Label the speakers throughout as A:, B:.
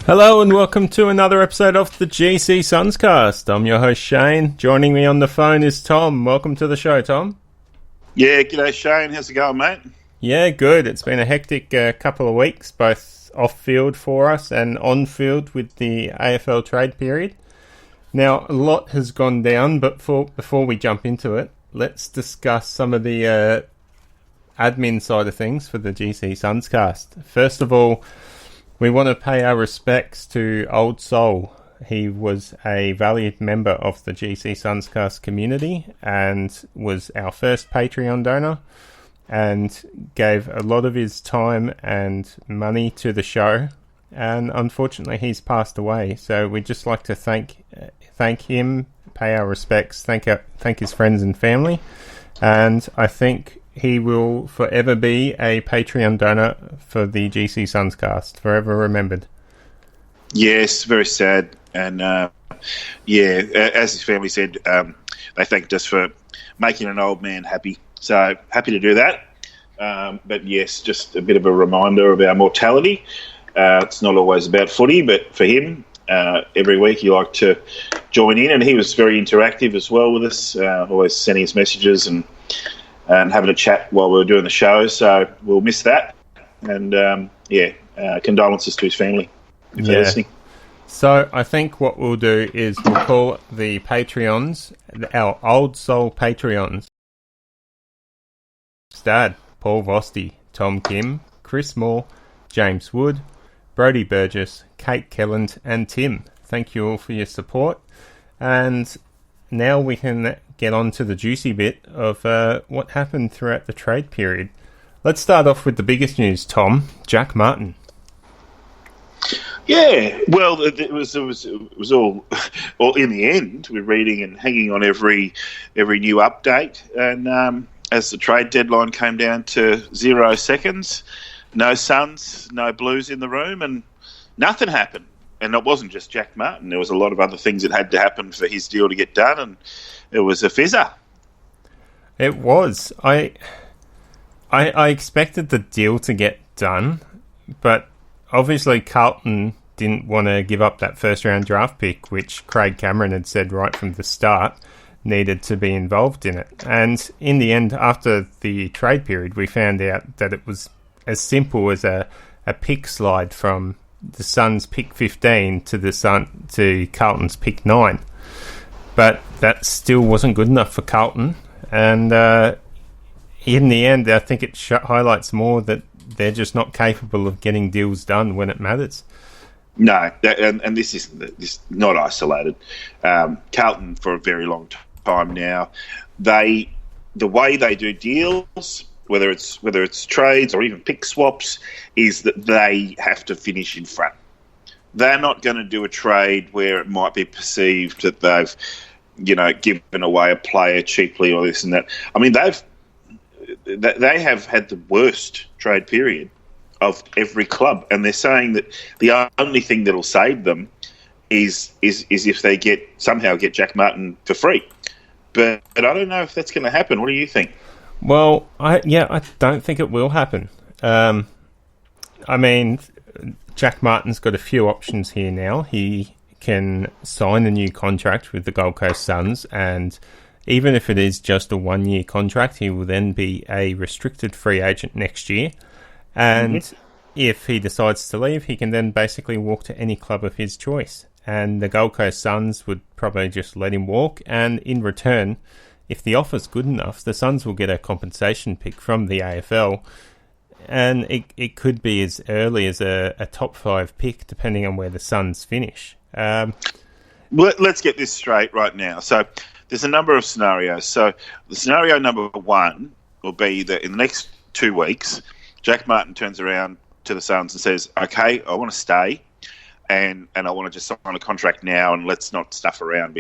A: Hello and welcome to another episode of the GC Suns cast. I'm your host Shane. Joining me on the phone is Tom. Welcome to the show, Tom.
B: Yeah, g'day Shane. How's it going, mate?
A: Yeah, good. It's been a hectic couple of weeks, both off-field for us and on-field with the AFL trade period. Now, a lot has gone down, but before we jump into it, let's discuss some of the admin side of things for the GC Suns cast. First of all, we want to pay our respects to Old Soul. He was a valued member of the GC Sunscast community and was our first Patreon donor and gave a lot of his time and money to the show. And unfortunately, he's passed away. So we'd just like to thank him, pay our respects, thank his friends and family. And I think he will forever be a Patreon donor for the GC Sunscast, forever remembered.
B: Yes, very sad. And, as his family said, they thanked us for making an old man happy. So, happy to do that. But, yes, just a bit of a reminder of our mortality. It's not always about footy, but for him, every week he liked to join in. And he was very interactive as well with us, always sending us messages and having a chat while we were doing the show. So we'll miss that. And, condolences to his family if they're listening.
A: So I think what we'll do is we'll call the Patreons, our Old Soul Patreons. Stad, Paul Vosti, Tom Kim, Chris Moore, James Wood, Brodie Burgess, Kate Kelland and Tim. Thank you all for your support. And now we can get on to the juicy bit of what happened throughout the trade period. Let's start off with the biggest news, Tom. Jack Martin.
B: Yeah, well, it was all in the end. We're reading and hanging on every new update. And as the trade deadline came down to 0 seconds, no Suns, no Blues in the room, and nothing happened. And it wasn't just Jack Martin. There was a lot of other things that had to happen for his deal to get done, and it was a fizzer.
A: It was. I expected the deal to get done, but obviously Carlton didn't want to give up that first-round draft pick, which Craig Cameron had said right from the start needed to be involved in it. And in the end, after the trade period, we found out that it was as simple as a pick slide from the Suns' pick 15 to Carlton's pick 9. But that still wasn't good enough for Carlton. And in the end, I think it highlights more that they're just not capable of getting deals done when it matters.
B: No, and this is not isolated. Carlton, for a very long time now, the way they do deals, whether it's trades or even pick swaps, is that they have to finish in front. They're not going to do a trade where it might be perceived that they've, given away a player cheaply or this and that. I mean, they have had the worst trade period of every club, and they're saying that the only thing that'll save them is if they somehow get Jack Martin for free. But I don't know if that's going to happen. What do you think?
A: Well, I don't think it will happen. I mean, Jack Martin's got a few options here now. He can sign a new contract with the Gold Coast Suns, and even if it is just a one-year contract, he will then be a restricted free agent next year. And if he decides to leave, he can then basically walk to any club of his choice. And the Gold Coast Suns would probably just let him walk, and in return, if the offer's good enough, the Suns will get a compensation pick from the AFL, and it could be as early as a top 5 pick, depending on where the Suns finish.
B: Let's get this straight right now. So there's a number of scenarios. So the scenario number 1 will be that in the next 2 weeks, Jack Martin turns around to the Suns and says, okay, I want to stay. And I want to just sign a contract now, and let's not stuff around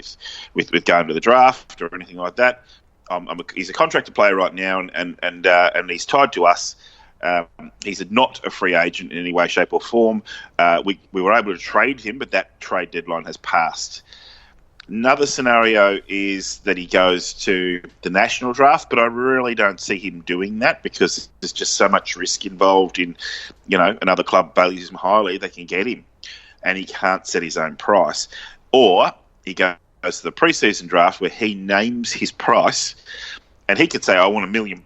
B: with going to the draft or anything like that. He's a contracted player right now, and he's tied to us. He's not a free agent in any way, shape, or form. We were able to trade him, but that trade deadline has passed. Another scenario is that he goes to the national draft, but I really don't see him doing that because there's just so much risk involved in, another club values him highly, they can get him. and he can't set his own price. Or he goes to the preseason draft where he names his price, and he could say, I want $1 million.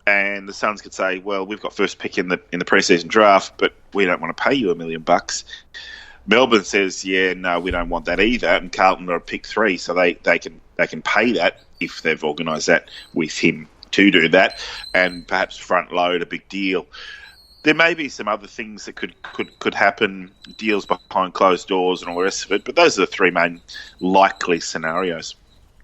B: And the Suns could say, well, we've got first pick in the preseason draft, but we don't want to pay you $1 million. Melbourne says, yeah, no, we don't want that either. And Carlton are pick 3, so they can pay that if they've organised that with him to do that, and perhaps front load a big deal. There may be some other things that could happen, deals behind closed doors and all the rest of it, but those are the 3 main likely scenarios.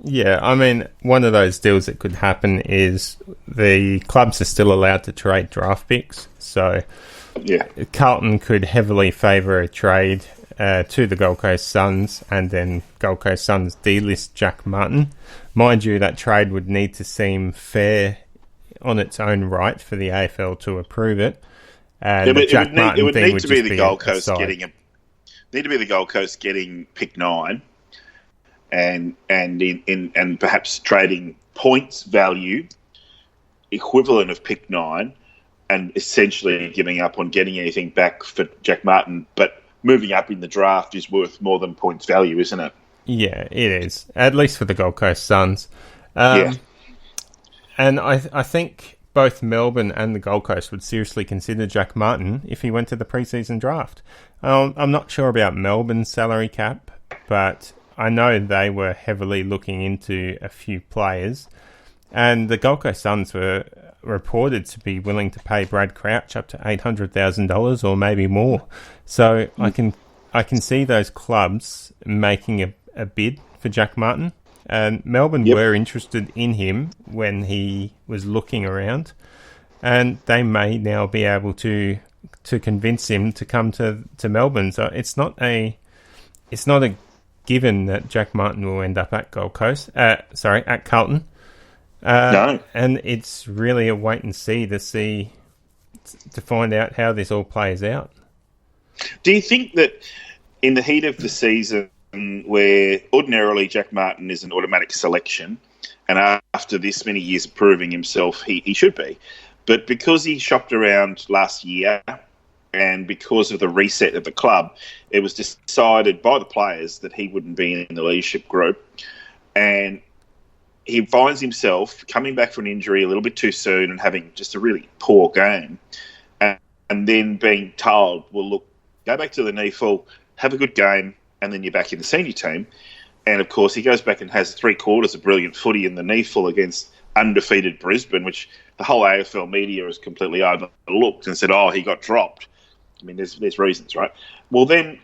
A: Yeah, I mean, one of those deals that could happen is the clubs are still allowed to trade draft picks. So
B: yeah,
A: Carlton could heavily favour a trade to the Gold Coast Suns, and then Gold Coast Suns delist Jack Martin. Mind you, that trade would need to seem fair on its own right for the AFL to approve it. And
B: it would
A: need
B: to be the Gold Coast getting pick 9. And perhaps trading points value equivalent of pick 9, and essentially giving up on getting anything back for Jack Martin, but moving up in the draft is worth more than points value, isn't it?
A: Yeah, it is, at least for the Gold Coast Suns.
B: Yeah.
A: And I think both Melbourne and the Gold Coast would seriously consider Jack Martin if he went to the preseason draft. I'm not sure about Melbourne's salary cap, but I know they were heavily looking into a few players, and the Gold Coast Suns were reported to be willing to pay Brad Crouch up to $800,000 or maybe more. So I can see those clubs making a bid for Jack Martin, and Melbourne were interested in him when he was looking around, and they may now be able to convince him to come to Melbourne. So it's not a given that Jack Martin will end up at at Carlton.
B: No.
A: And it's really a wait and see to find out how this all plays out.
B: Do you think that in the heat of the season, where ordinarily Jack Martin is an automatic selection, and after this many years of proving himself, he should be, but because he shopped around last year, and because of the reset of the club, it was decided by the players that he wouldn't be in the leadership group. And he finds himself coming back from an injury a little bit too soon and having just a really poor game. And then being told, well, look, go back to the NEFL, have a good game, and then you're back in the senior team. And, of course, he goes back and has 3/4 of brilliant footy in the NEFL against undefeated Brisbane, which the whole AFL media has completely overlooked and said, oh, he got dropped. I mean, there's reasons, right? Well, then,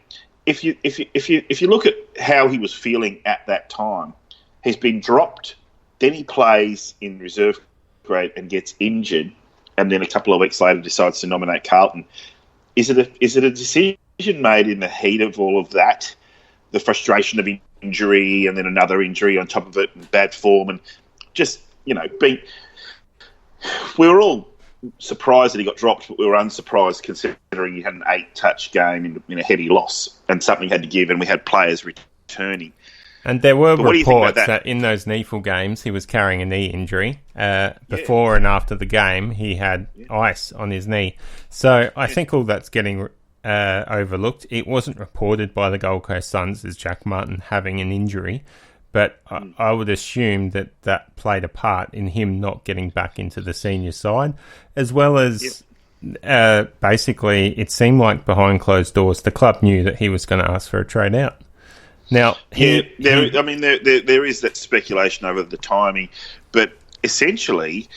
B: if you look at how he was feeling at that time, he's been dropped. Then he plays in reserve grade and gets injured, and then a couple of weeks later decides to nominate Carlton. Is it a decision made in the heat of all of that, the frustration of injury, and then another injury on top of it, and bad form, and just we were all surprised that he got dropped, but we were unsurprised considering he had an 8-touch game in a heavy loss, and something had to give, and we had players returning.
A: And there were reports that in those NEFL games he was carrying a knee injury. Before and after the game, he had ice on his knee. So I think all that's getting overlooked. It wasn't reported by the Gold Coast Suns as Jack Martin having an injury, but I would assume that played a part in him not getting back into the senior side, as well as basically it seemed like behind closed doors the club knew that he was going to ask for a trade out. Now, there is that speculation over the timing, but essentially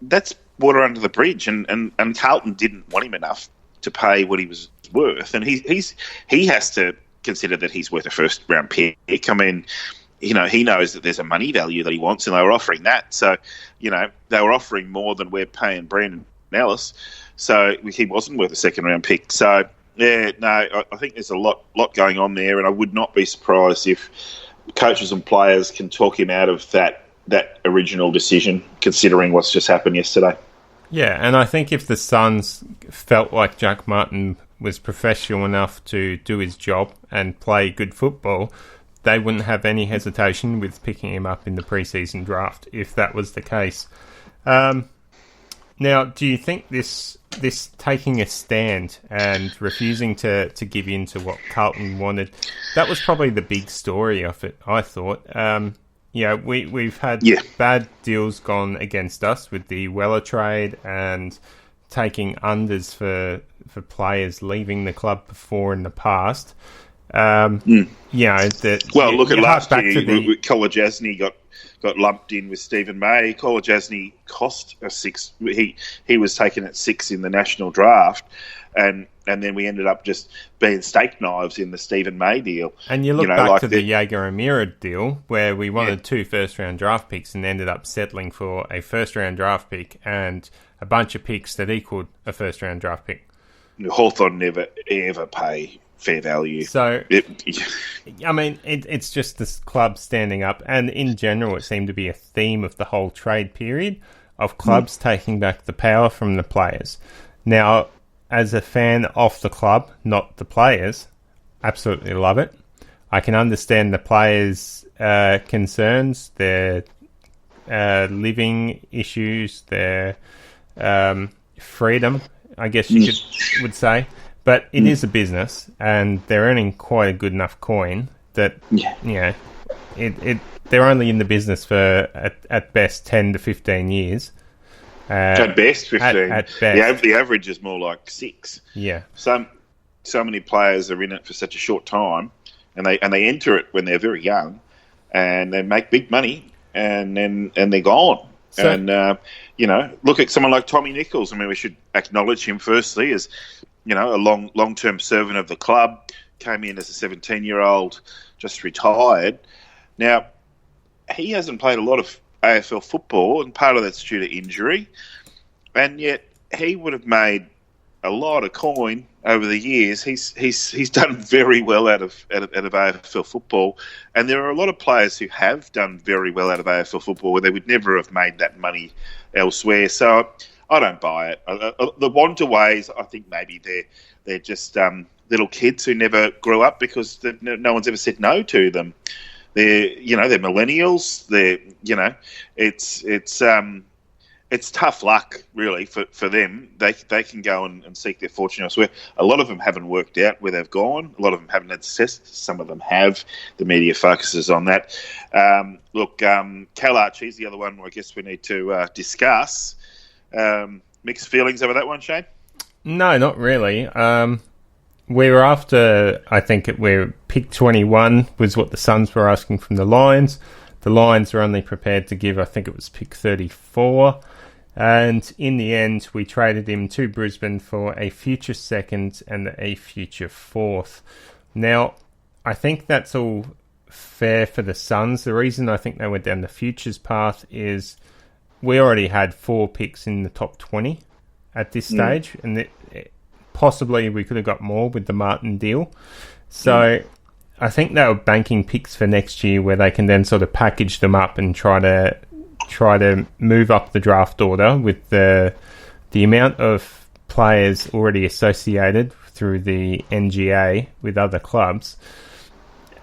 A: that's water under the bridge, and Carlton didn't want him enough to pay what he was worth, and he has to consider that he's worth a first round pick. I mean, he knows that there's a money value that he wants, and they were offering that. So, they were offering more than we're paying Brandon Ellis, so he wasn't worth a second round pick. So. Yeah, no, I think there's a lot going on there, and I would not be surprised if coaches and players can talk him out of that original decision, considering what's just happened yesterday. Yeah, and I think if the Suns felt like Jack Martin was professional enough to do his job and play good football, they wouldn't have any hesitation with picking him up in the preseason draft, if that was the case. Now, do you think this this taking a stand and refusing to give in to what Carlton wanted, that was probably the big story of it, I thought. We've had bad deals gone against us with the Weller trade and taking unders for players leaving the club before in the past.
B: Look at last year. Kolajasny got lumped in with Stephen May. Kolajasny cost a 6. He was taken at 6 in the national draft, and then we ended up just being steak knives in the Stephen May deal.
A: And you look back to the Jaeger O'Meara deal, where we wanted 2 first-round draft picks and ended up settling for a first-round draft pick and a bunch of picks that equaled a first-round draft pick.
B: Hawthorn never, ever pay fair value.
A: So, it's just this club standing up, and in general, it seemed to be a theme of the whole trade period of clubs taking back the power from the players. Now, as a fan of the club, not the players, absolutely love it. I can understand the players' concerns, their living issues, their freedom, I guess you would say. But it is a business, and they're earning quite a good enough coin that, they're only in the business for, at best, 10 to 15 years.
B: At best, 15.
A: At best.
B: The average is more like 6.
A: Yeah.
B: So many players are in it for such a short time, and they enter it when they're very young, and they make big money, and they're gone. So, look at someone like Tommy Nichols. I mean, we should acknowledge him firstly as, a long-term servant of the club, came in as a 17-year-old, just retired. Now, he hasn't played a lot of AFL football, and part of that's due to injury, and yet he would have made a lot of coin over the years. He's done very well out of AFL football, and there are a lot of players who have done very well out of AFL football where they would never have made that money elsewhere. So I don't buy it. The Wandaways, I think maybe they're just little kids who never grew up because no one's ever said no to them. They're millennials. It's tough luck really for them. They can go and seek their fortune elsewhere. A lot of them haven't worked out where they've gone. A lot of them haven't had success. Some of them have. The media focuses on that. Cal Archie's the other one I guess we need to discuss. Mixed feelings over that one, Shane?
A: No, not really. We were after, I think pick 21 was what the Suns were asking from the Lions. The Lions were only prepared to give, I think it was pick 34. And in the end, we traded him to Brisbane for a future second and a future fourth. Now, I think that's all fair for the Suns. The reason I think they went down the futures path is we already had 4 picks in the top 20 at this stage, and possibly we could have got more with the Martin deal. So I think they were banking picks for next year where they can then sort of package them up and try to move up the draft order with the amount of players already associated through the NGA with other clubs.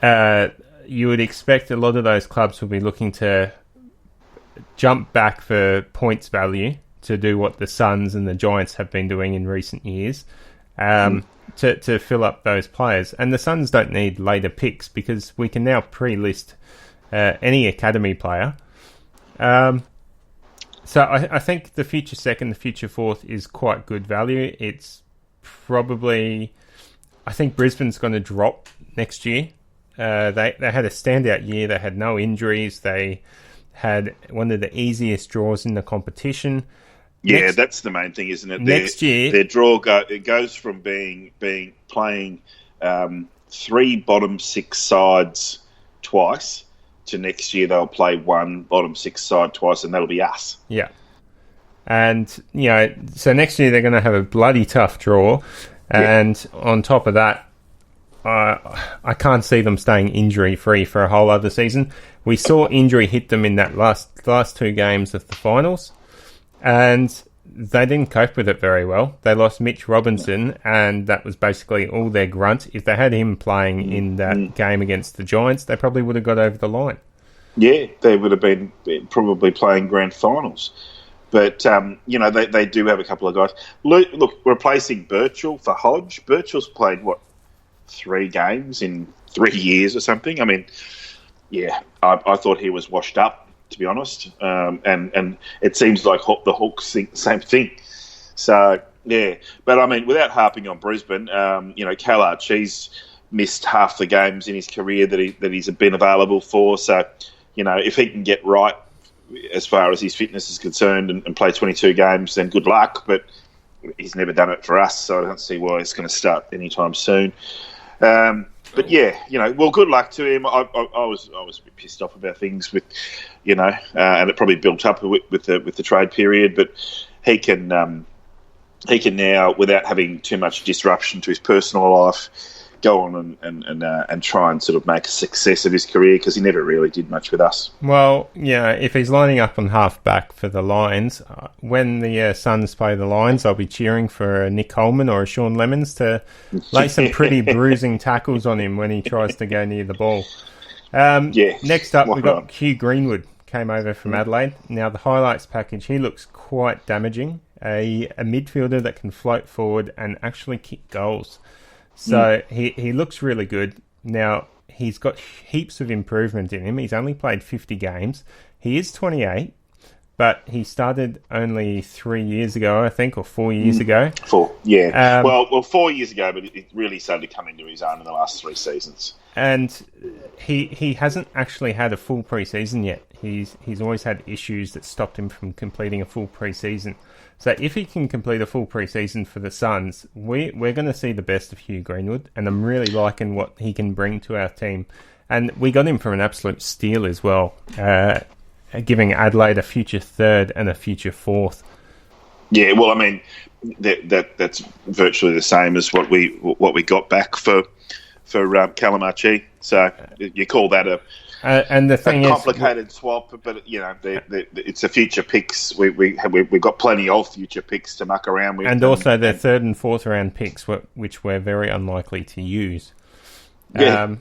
A: You would expect a lot of those clubs will be looking to jump back for points value to do what the Suns and the Giants have been doing in recent years, to fill up those players. And the Suns don't need later picks because we can now pre-list any academy player. So I think the future second, the future fourth is quite good value. It's probably, I think Brisbane's going to drop next year. They had a standout year. They had no injuries. They had one of the easiest draws in the competition.
B: Yeah, that's the main thing, isn't it?
A: Next year,
B: their draw goes from playing 3 bottom 6 sides twice to next year they'll play 1 bottom 6 side twice, and that'll be us.
A: Yeah, and so next year they're going to have a bloody tough draw, and on top of that, I can't see them staying injury free for a whole other season. We saw injury hit them in that last 2 games of the finals, and they didn't cope with it very well. They lost Mitch Robinson, and that was basically all their grunt. If they had him playing in that game against the Giants, they probably would have got over the line.
B: Yeah, they would have been probably playing grand finals. But, they do have a couple of guys. Look, replacing Birchall for Hodge. Birchall's played, 3 games in 3 years or something? I mean, yeah, I thought he was washed up, to be honest. And it seems like the Hawks think the same thing. So, yeah. But, I mean, without harping on Brisbane, Cal Archie's missed half the games in his career that he's been available for. So, if he can get right as far as his fitness is concerned and play 22 games, then good luck. But he's never done it for us, so I don't see why it's going to start anytime soon. But yeah, good luck to him. I was a bit pissed off about things with, and it probably built up with the trade period. But he can now, without having too much disruption to his personal life, go on and try and sort of make a success of his career, because he never really did much with us.
A: Well, if he's lining up on half-back for the Lions, when the Suns play the Lions, I'll be cheering for Nick Coleman or Sean Lemons to lay some pretty bruising tackles on him when he tries to go near the ball. Next up, we've got Hugh Greenwood, came over from Adelaide. Now, the highlights package, he looks quite damaging. A midfielder that can float forward and actually kick goals. So he looks really good. Now, he's got heaps of improvement in him. He's only played 50 games. He is 28, but he started only 3 years ago, I think, or 4 years ago.
B: 4, yeah. Well, 4 years ago, but it really started to come into his own in the last 3 seasons.
A: And he hasn't actually had a full pre-season yet. He's always had issues that stopped him from completing a full pre-season. So if he can complete a full pre-season for the Suns, we're going to see the best of Hugh Greenwood, and I'm really liking what he can bring to our team. And we got him for an absolute steal as well, giving Adelaide a future 3rd and a future 4th. Yeah, well, I mean, that's virtually the same as what we got back for Callum Archie. So you call that and the thing
B: a complicated swap, but it's a future picks. We've got plenty of future picks to muck around with,
A: and also their 3rd and 4th round picks, which we're very unlikely to use.
B: Yeah.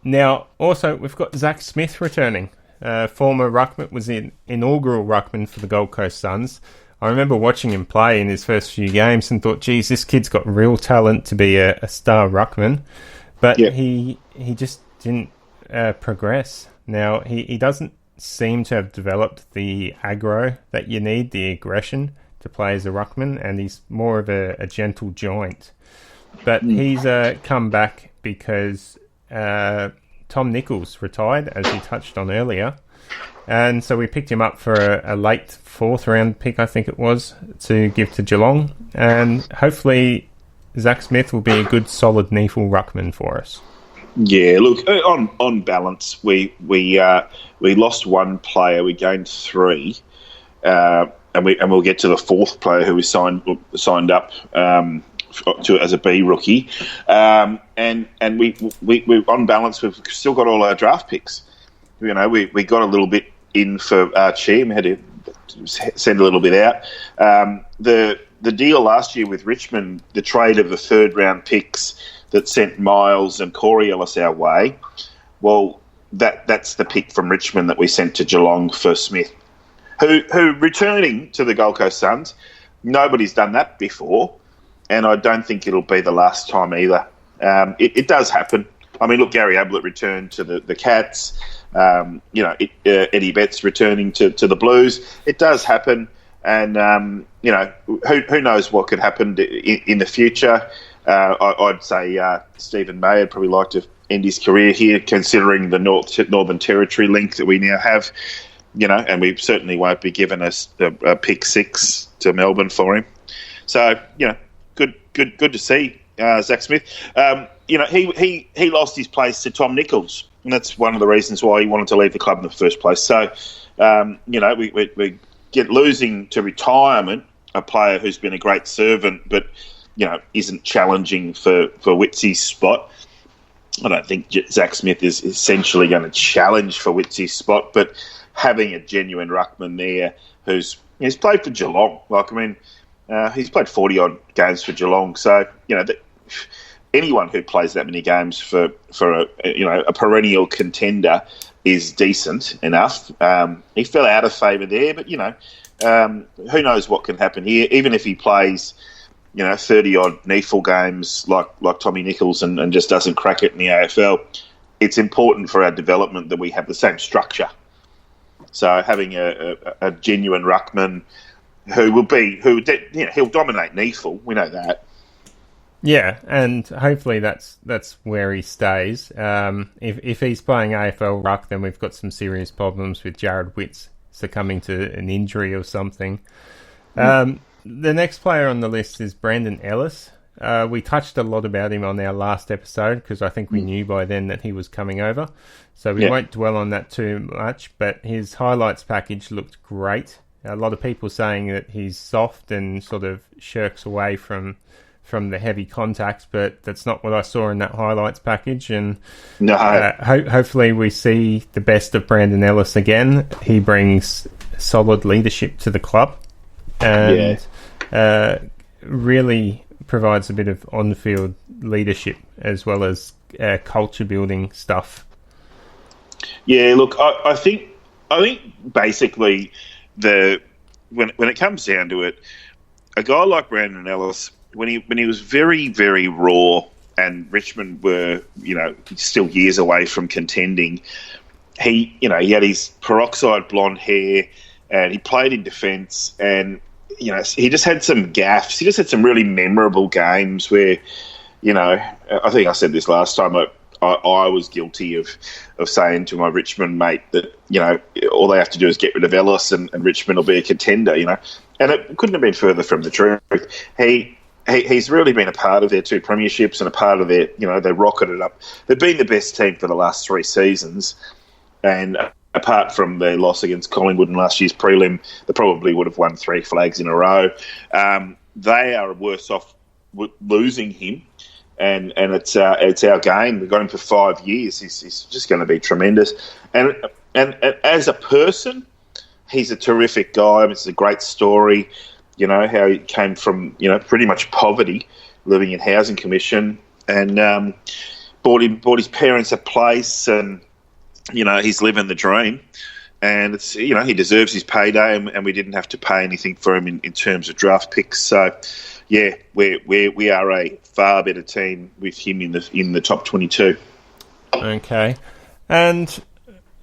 A: Now, also we've got Zach Smith returning. Former ruckman, was the inaugural ruckman for the Gold Coast Suns. I remember watching him play in his first few games and thought, geez, this kid's got real talent to be a star ruckman, but he just didn't progress. Now, he doesn't seem to have developed the aggro that you need, the aggression to play as a ruckman, and he's more of a gentle joint. But he's come back because Tom Nichols retired, as he touched on earlier, and so we picked him up for a late 4th round pick, I think it was, to give to Geelong, and hopefully Zach Smith will be a good solid NEFL ruckman for us.
B: Yeah, look, on balance, we lost 1 player, we gained 3, and we'll get to the 4th player who we signed up as a B rookie, and we on balance, we've still got all our draft picks. We got a little bit in for Archie, and we had to send a little bit out. The deal last year with Richmond, the trade of the 3rd round picks that sent Miles and Corey Ellis our way, well, that's the pick from Richmond that we sent to Geelong for Smith, who returning to the Gold Coast Suns. Nobody's done that before, and I don't think it'll be the last time either. It does happen. I mean, look, Gary Ablett returned to the Cats. Eddie Betts returning to the Blues. It does happen, and who knows what could happen in the future. I'd say Stephen May would probably like to end his career here, considering the Northern Territory link that we now have. And we certainly won't be given a pick 6 to Melbourne for him. So good to see Zach Smith. He lost his place to Tom Nichols, and that's one of the reasons why he wanted to leave the club in the first place. So we get losing to retirement a player who's been a great servant, but isn't challenging for Witsy's spot. I don't think Zach Smith is essentially going to challenge for Witsy's spot, but having a genuine ruckman there he's played for Geelong. He's played 40-odd games for Geelong. So, anyone who plays that many games for a perennial contender is decent enough. He fell out of favour there, but, Who knows what can happen here? Even if he plays, 30-odd NEFL games like Tommy Nichols and just doesn't crack it in the AFL, it's important for our development that we have the same structure. So having a genuine ruckman he'll dominate NEFL, we know that.
A: Yeah, and hopefully that's where he stays. If he's playing AFL ruck, then we've got some serious problems with Jared Witts succumbing to an injury or something. The next player on the list is Brandon Ellis. We touched a lot about him on our last episode because I think we knew by then that he was coming over. So we won't dwell on that too much, but his highlights package looked great. A lot of people saying that he's soft and sort of shirks away from the heavy contact, but that's not what I saw in that highlights package. And
B: no.
A: Hopefully we see the best of Brandon Ellis again. He brings solid leadership to the club and really provides a bit of on-field leadership as well as culture-building stuff.
B: Yeah, look, I think basically when it comes down to it, a guy like Brandon Ellis, when he was very, very raw, and Richmond were still years away from contending, he had his peroxide blonde hair, and he played in defence, and he just had some gaffes. He just had some really memorable games where, I think I said this last time. I was guilty of saying to my Richmond mate that all they have to do is get rid of Ellis and Richmond will be a contender. And it couldn't have been further from the truth. He's really been a part of their 2 premierships and a part of their they rocketed up. They've been the best team for the last 3 seasons, and apart from their loss against Collingwood in last year's prelim, they probably would have won 3 flags in a row. They are worse off losing him. And it's our game. We've got him for 5 years. He's just going to be tremendous. And as a person, he's a terrific guy. I mean, it's a great story. How he came from pretty much poverty, living in housing commission, and bought his parents a place, and he's living the dream. And it's he deserves his payday, and we didn't have to pay anything for him in terms of draft picks. So. Yeah, we are a far better team with him in the top 22.
A: Okay, and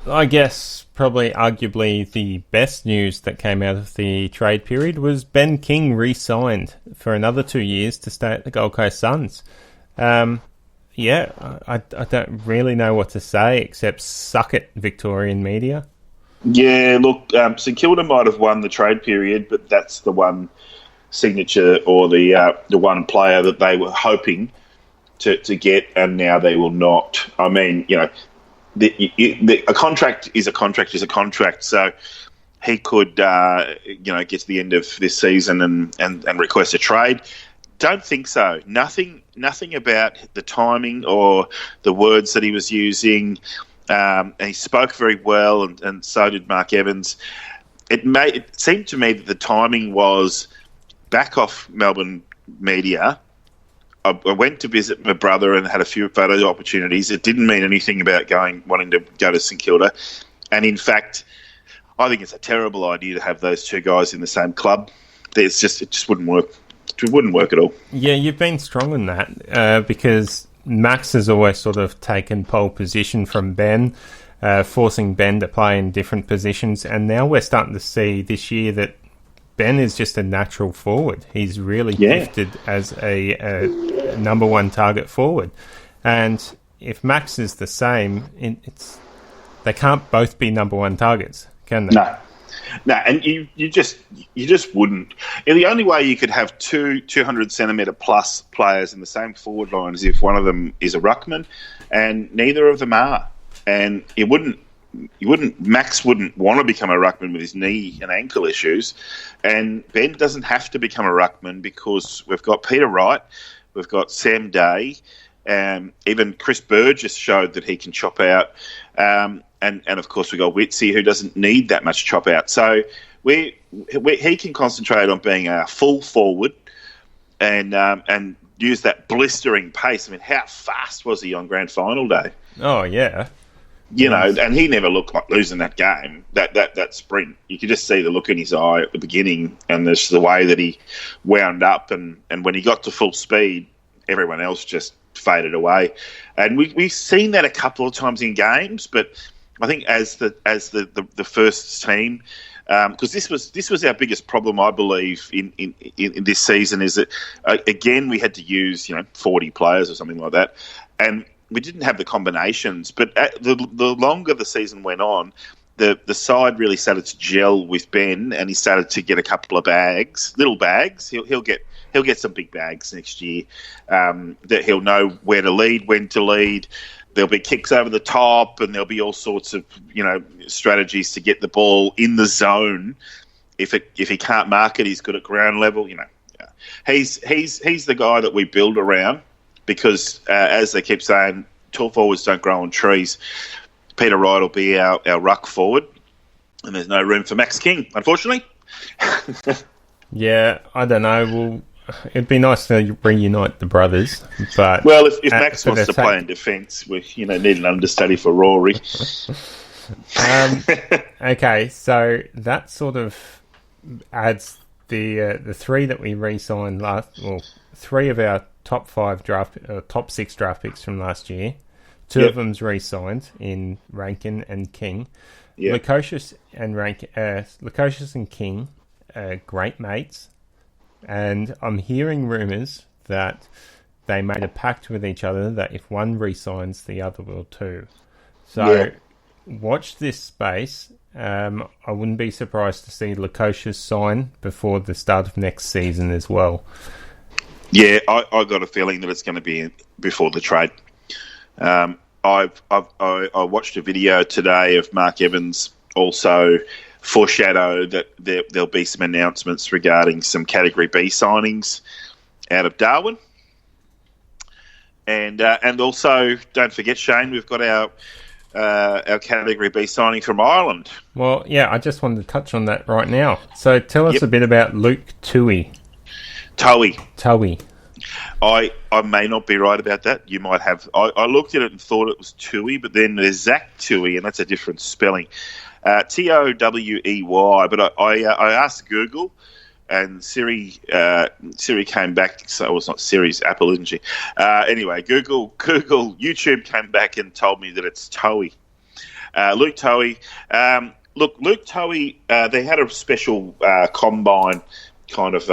A: I guess probably arguably the best news that came out of the trade period was Ben King re-signed for another 2 years to stay at the Gold Coast Suns. I don't really know what to say except suck it, Victorian media. Yeah,
B: look, St Kilda might have won the trade period, but that's the one signature or the one player that they were hoping to get, and now they will not. I mean, a contract is a contract is a contract. So he could, get to the end of this season and request a trade. Don't think so. Nothing about the timing or the words that he was using. He spoke very well, and so did Mark Evans. It seemed to me that the timing was back off Melbourne media. I went to visit my brother and had a few photo opportunities. It didn't mean anything about wanting to go to St Kilda. And in fact, I think it's a terrible idea to have those 2 guys in the same club. It just wouldn't work. It wouldn't work at all.
A: Yeah, you've been strong in that because Max has always sort of taken pole position from Ben, forcing Ben to play in different positions. And now we're starting to see this year that Ben is just a natural forward. He's really gifted as a number 1 target forward. And if Max is the same, they can't both be number 1 targets, can they?
B: No, and you just wouldn't. And the only way you could have 200 centimetre plus players in the same forward line is if one of them is a ruckman, and neither of them are. And Max wouldn't want to become a ruckman with his knee and ankle issues, and Ben doesn't have to become a ruckman because we've got Peter Wright, we've got Sam Day, even Chris Burgess showed that he can chop out, and of course we've got Witsy, who doesn't need that much chop out. So he can concentrate on being a full forward and use that blistering pace. I mean, how fast was he on grand final day?
A: Oh yeah.
B: And he never looked like losing that game, that sprint. You could just see the look in his eye at the beginning, and there's the way that he wound up, and when he got to full speed, everyone else just faded away. And we've seen that a couple of times in games, but I think as the first team, because this was our biggest problem, I believe, in this season, is that again we had to use 40 players or something like that, and we didn't have the combinations. But the longer the season went on, the side really started to gel with Ben, and he started to get a couple of little bags. He'll get some big bags next year. That he'll know where to lead, when to lead. There'll be kicks over the top, and there'll be all sorts of strategies to get the ball in the zone. If he can't mark it, he's good at ground level. He's the guy that we build around, because as they keep saying, tall forwards don't grow on trees. Peter Wright will be our ruck forward, and there's no room for Max King, unfortunately.
A: Yeah, I don't know. Well, it'd be nice to reunite the brothers, but
B: if Max wants to play in defence, we need an understudy for Rory.
A: Okay, so that sort of adds the three that we re-signed three of our top six draft picks from last year. Two of them's re-signed in Rankin and King. Yep. Lukosius and King are great mates. And I'm hearing rumours that they made a pact with each other that if one re-signs, the other will too. So watch this space. I wouldn't be surprised to see Lukosius sign before the start of next season as well.
B: Yeah, I got a feeling that it's going to be before the trade. I watched a video today of Mark Evans also foreshadow that there'll be some announcements regarding some Category B signings out of Darwin. And also, don't forget, Shane, we've got our Category B signing from Ireland.
A: Well, yeah, I just wanted to touch on that right now. So tell us a bit about Luke Tui.
B: Tui. I may not be right about that. You might have. I looked at it and thought it was Tui, but then there's Zach Tui, and that's a different spelling. Towey, but I asked Google, and Siri came back. So it's not Siri's Apple, isn't she? Anyway, Google, YouTube came back and told me that it's Towey. Luke Towey. Look, Luke Towey. They had a special combine kind of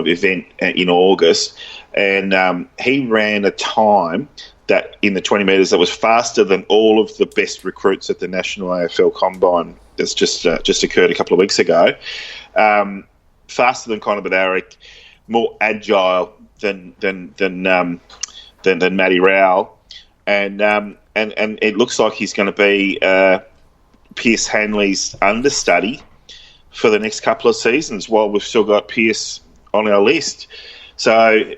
B: event in August, and he ran a time that in the 20 metres that was faster than all of the best recruits at the National AFL Combine that's just occurred a couple of weeks ago. Faster than Conor Bedarick, more agile than Matty Rowell, and it looks like he's going to be Pierce Hanley's understudy for the next couple of seasons while we've still got Pierce on our list. So,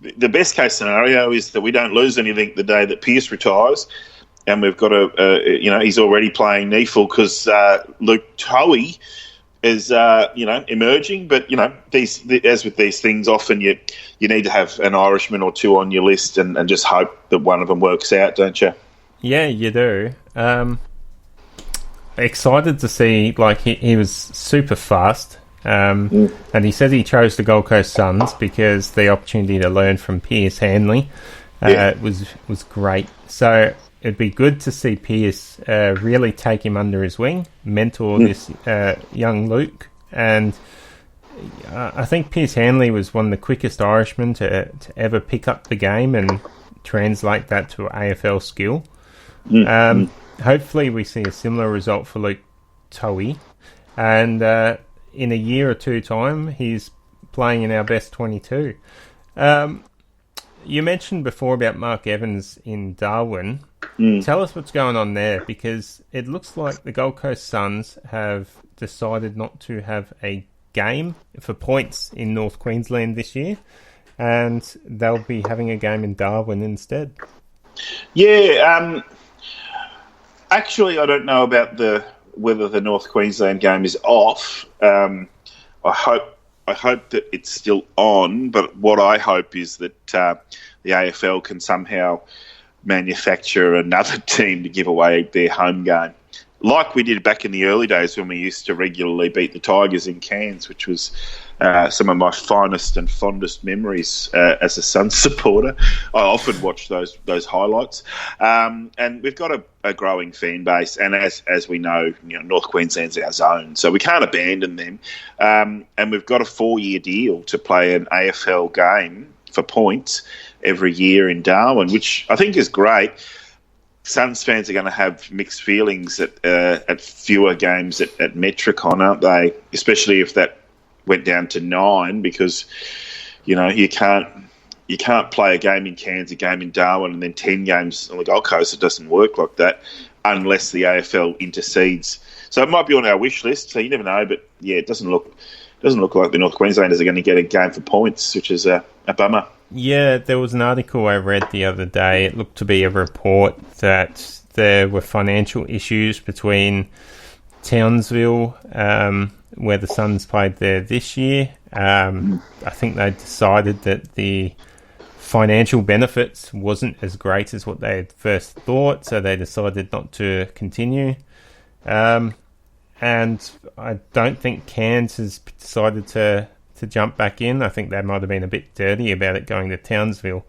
B: the best case scenario is that we don't lose anything the day that Pierce retires, and we've got he's already playing NEFL because Luke Towey is emerging. But as with these things, often you need to have an Irishman or two on your list and just hope that one of them works out, don't you?
A: Yeah, you do. Excited to see, he was super fast. And he said he chose the Gold Coast Suns because the opportunity to learn from Pierce Hanley was great. So it'd be good to see Pierce really take him under his wing, mentor this young Luke. And I think Pierce Hanley was one of the quickest Irishmen to ever pick up the game and translate that to AFL skill. Hopefully we see a similar result for Luke Towey. And in a year or two time, he's playing in our best 22. You mentioned before about Mark Evans in Darwin. Tell us what's going on there, because it looks like the Gold Coast Suns have decided not to have a game for points in North Queensland this year, and they'll be having a game in Darwin instead.
B: Yeah, actually, I don't know about whether the North Queensland game is off. I hope that it's still on, but what I hope is that the AFL can somehow manufacture another team to give away their home game, like we did back in the early days when we used to regularly beat the Tigers in Cairns, which was some of my finest and fondest memories as a Suns supporter. I often watch those highlights. And we've got a growing fan base, and as we know, North Queensland's our zone, so we can't abandon them. And we've got a 4-year deal to play an AFL game for points every year in Darwin, which I think is great. Suns fans are going to have mixed feelings at fewer games at Metricon, aren't they? Especially if that went down to 9, because you can't play a game in Cairns, a game in Darwin, and then 10 games on the Gold Coast. It doesn't work like that unless the AFL intercedes. So it might be on our wish list. So you never know, but yeah, it doesn't look like the North Queenslanders are going to get a game for points, which is a bummer.
A: Yeah, there was an article I read the other day. It looked to be a report that there were financial issues between Townsville, where the Suns played there this year. I think they decided that the financial benefits wasn't as great as what they had first thought, so they decided not to continue. And I don't think Cairns has decided to jump back in. I think they might have been a bit dirty about it going to Townsville.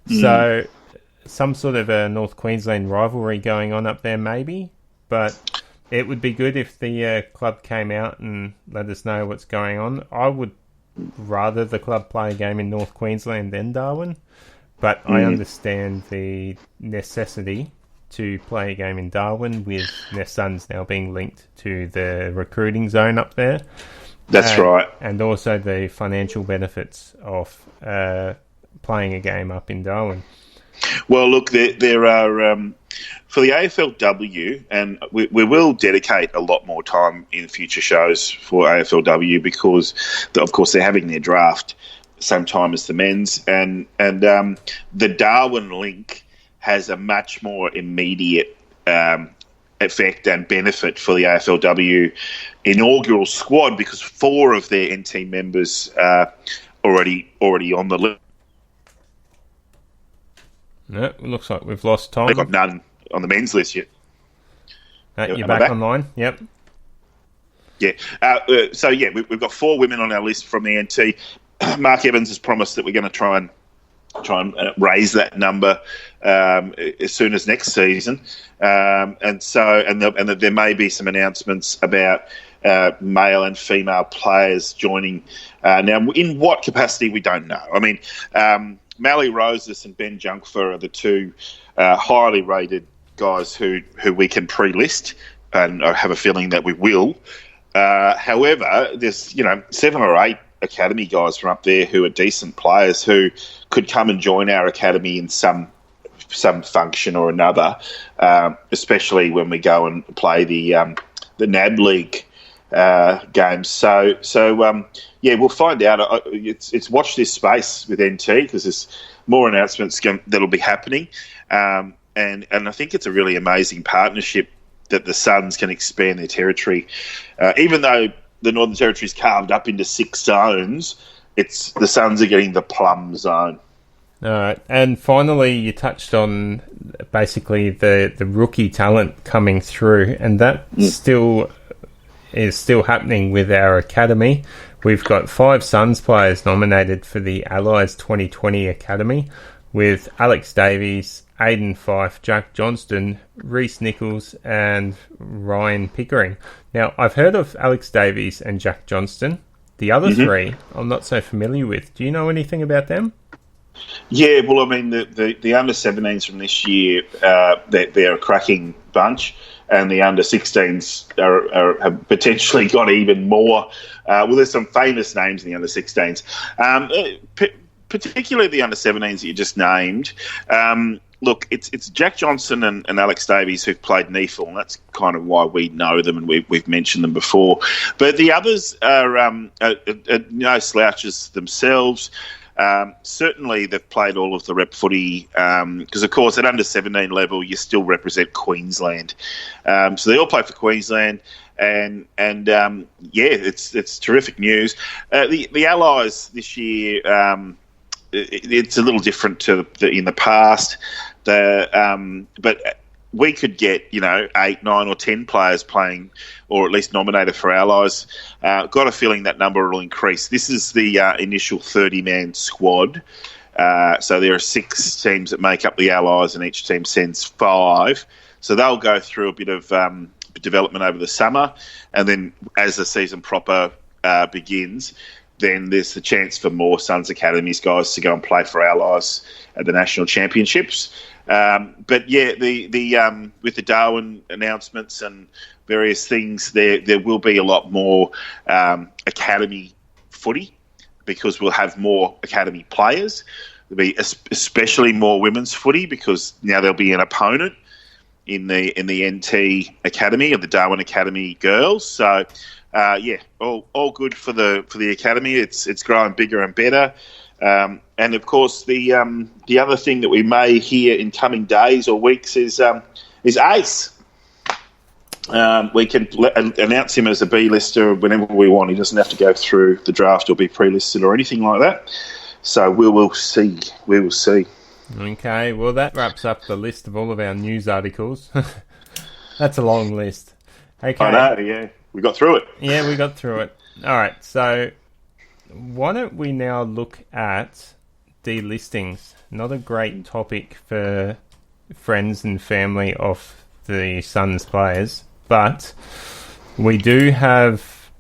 A: So some sort of a North Queensland rivalry going on up there maybe, but it would be good if the club came out and let us know what's going on. I would rather the club play a game in North Queensland than Darwin, but I understand the necessity to play a game in Darwin with their Suns now being linked to the recruiting zone up there.
B: That's right.
A: And also the financial benefits of playing a game up in Darwin.
B: Well, look, there are, for the AFLW, and we will dedicate a lot more time in future shows for AFLW because, of course, they're having their draft same time as the men's, and the Darwin link has a much more immediate effect and benefit for the AFLW inaugural squad because 4 of their NT members are already on the list.
A: No, it looks like we've lost Tom.
B: They've got none on the men's list yet.
A: You're back online? Yep.
B: Yeah. So, we've got 4 women on our list from the NT. Mark Evans has promised that we're going to try and raise that number as soon as next season, and that there may be some announcements about male and female players joining. Now, in what capacity we don't know. I mean, Mally Roses and Ben Junkfer are the 2 highly rated guys who we can pre-list, and I have a feeling that we will. However, there's 7 or 8 academy guys from up there who are decent players who could come and join our academy in some function or another, especially when we go and play the NAB League games. So we'll find out. It's watch this space with NT because there's more announcements that'll be happening, and I think it's a really amazing partnership that the Suns can expand their territory, even though the Northern Territory is carved up into 6 zones. It's the Suns are getting the plum zone.
A: All right, and finally, you touched on basically the rookie talent coming through, and that is still happening with our academy. We've got 5 Suns players nominated for the Allies 2020 Academy, with Alex Davies, Aidan Fife, Jack Johnston, Reece Nichols, and Ryan Pickering. Now, I've heard of Alex Davies and Jack Johnston. The other 3, I'm not so familiar with. Do you know anything about them?
B: Yeah, well, I mean, the under-17s from this year, they're a cracking bunch, and the under-16s have potentially got even more. There's some famous names in the under-16s, particularly the under-17s that you just named. Look, it's Jack Johnson and Alex Davies who've played NEFL, and that's kind of why we know them and we've mentioned them before. But the others are no slouches themselves. Certainly they've played all of the rep footy because, of course, at under-17 level, you still represent Queensland. So they all play for Queensland, and it's terrific news. The Allies this year, it's a little different to in the past. But we could get 8, 9, or 10 players playing, or at least nominated for Allies. Got a feeling that number will increase. This is the initial 30-man squad. So there are 6 teams that make up the Allies, and each team sends 5. So they'll go through a bit of development over the summer, and then as the season proper begins, then there's the chance for more Suns Academies guys to go and play for Allies at the national championships. But yeah, the with the Darwin announcements and various things, there will be a lot more academy footy, because we'll have more academy players. There'll be especially more women's footy, because now there'll be an opponent in the NT Academy, of the Darwin Academy girls. So all good for the academy. It's growing bigger and better. And of course, the other thing that we may hear in coming days or weeks is Ace. We can announce him as a B-lister whenever we want. He doesn't have to go through the draft or be pre-listed or anything like that. So we will see. We will see.
A: Okay, well, that wraps up the list of all of our news articles. That's a long list. Okay.
B: I know, yeah. We got through it.
A: Yeah, we got through it. All right, so why don't we now look at delistings? Not a great topic for friends and family of the Suns players, but we do have...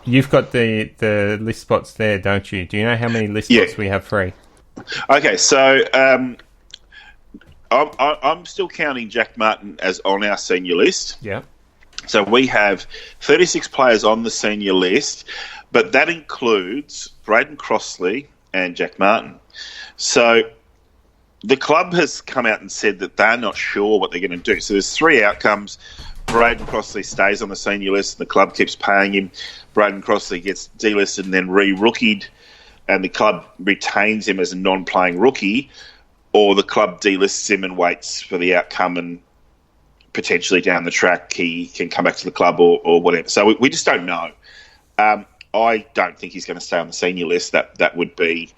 A: You've got the list spots there, don't you? Do you know how many list spots we have free?
B: Okay, so I'm still counting Jack Martin as on our senior list.
A: Yeah.
B: So we have 36 players on the senior list, but that includes Braden Crossley and Jack Martin. So the club has come out and said that they're not sure what they're going to do. So there's 3 outcomes. Braden Crossley stays on the senior list and the club keeps paying him. Braden Crossley gets delisted and then re-rookied, and the club retains him as a non-playing rookie, or the club delists him and waits for the outcome, and potentially down the track he can come back to the club or whatever. So we just don't know. I don't think he's going to stay on the senior list. That would be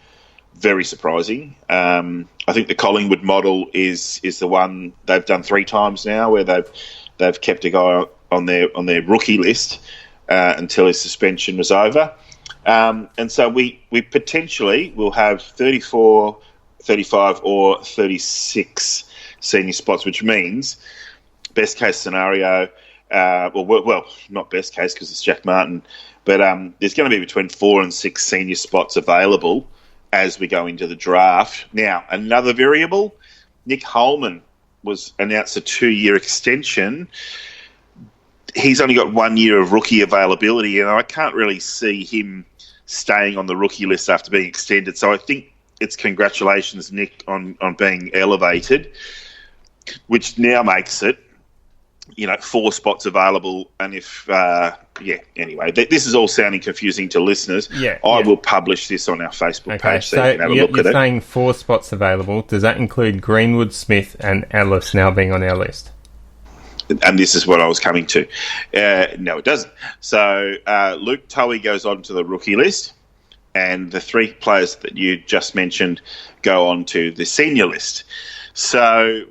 B: very surprising. I think the Collingwood model is the one they've done 3 times now, where they've kept a guy on their rookie list until his suspension was over. And so we potentially will have 34, 35 or 36 senior spots, which means best case scenario, well, not best case because it's Jack Martin, but there's going to be between 4 and 6 senior spots available as we go into the draft. Now, another variable, Nick Holman was announced a 2-year extension. He's only got 1 year of rookie availability, and I can't really see him staying on the rookie list after being extended. So I think it's congratulations, Nick, on being elevated, which now makes it, 4 spots available. And if, anyway, this is all sounding confusing to listeners. I will publish this on our Facebook page so you can have a look at it.
A: You're saying 4 spots available. Does that include Greenwood, Smith and Ellis now being on our list?
B: And this is what I was coming to. No, it doesn't. So Luke Towie goes on to the rookie list, and the 3 players that you just mentioned go on to the senior list. So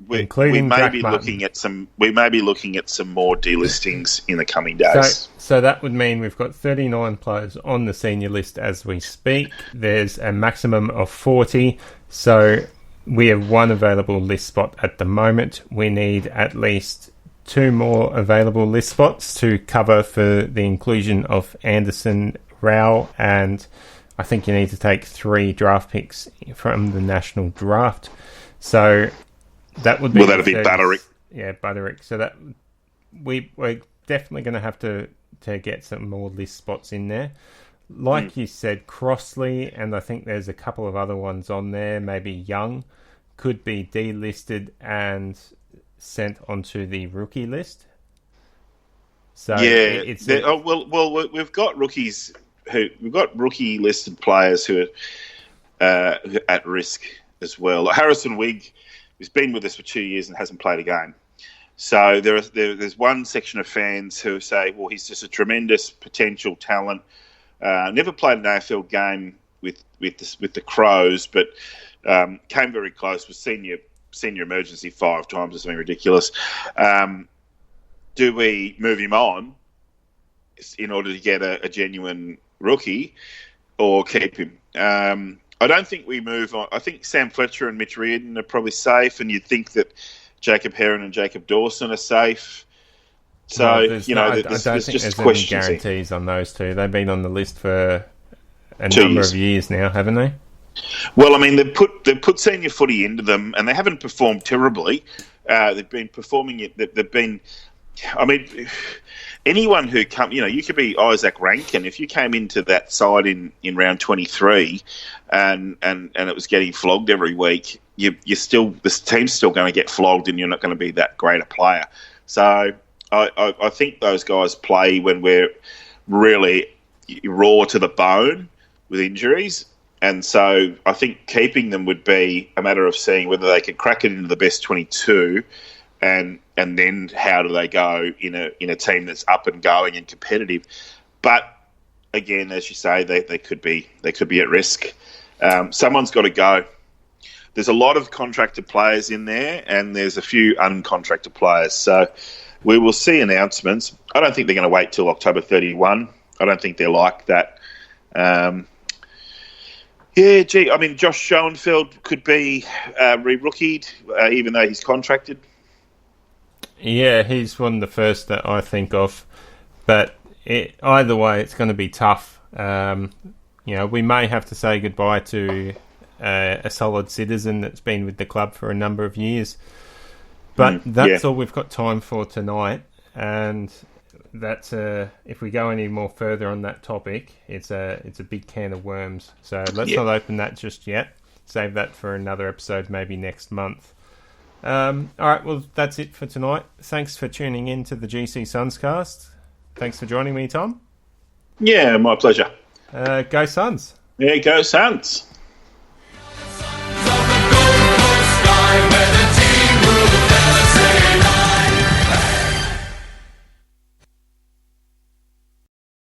B: we may be looking at some more delistings in the coming days.
A: So that would mean we've got 39 players on the senior list as we speak. There's a maximum of 40. So we have 1 available list spot at the moment. We need at least 2 more available list spots to cover for the inclusion of Anderson, Rao, and I think you need to take 3 draft picks from the national draft. So that would be...
B: Well, that'll be Butterick.
A: Yeah, Butterick. So that we're definitely going to have to get some more list spots in there. Like you said, Crossley, and I think there's a couple of other ones on there, maybe Young, could be delisted and sent onto the rookie list. So we've got rookies we've got rookie listed players who are at risk as well. Like Harrison Wigg, who's been with us for 2 years and hasn't played a game. So there's one section of fans who say, well, he's just a tremendous potential talent. Never played an AFL game with the Crows, but came very close. Was senior
B: senior emergency 5 times or something ridiculous. Do we move him on in order to get a genuine rookie, or keep him? I don't think we move on. I think Sam Fletcher and Mitch Reardon are probably safe, and you'd think that Jacob Heron and Jacob Dawson are safe. So,
A: I
B: there's
A: don't think
B: just
A: there's
B: questions
A: any guarantees on those two. They've been on the list for a number of years now, haven't they?
B: Well, I mean, they've put senior footy into them, and they haven't performed terribly. They've been performing it. They've been. I mean, anyone who you could be Isaac Rankin if you came into that side in round 23, and it was getting flogged every week. This team's still going to get flogged, and you're not going to be that great a player. So I think those guys play when we're really raw to the bone with injuries. And so I think keeping them would be a matter of seeing whether they could crack it into the best 22, and then how do they go in a team that's up and going and competitive. But again, as you say, they could be at risk. Someone's got to go. There's a lot of contracted players in there, and there's a few uncontracted players. So we will see announcements. I don't think they're going to wait till October 31. I don't think they're like that. I mean, Josh Schoenfeld could be re-rookied, even though he's contracted.
A: Yeah, he's one of the first that I think of. But either way, it's going to be tough. We may have to say goodbye to a solid citizen that's been with the club for a number of years. But that's all we've got time for tonight. And that's if we go any more further on that topic, it's a big can of worms. So let's not open that just yet. Save that for another episode, maybe next month. All right, well, that's it for tonight. Thanks for tuning in to the GC Suns cast. Thanks for joining me, Tom.
B: Yeah, my pleasure.
A: Go Suns.
B: Yeah, go Suns.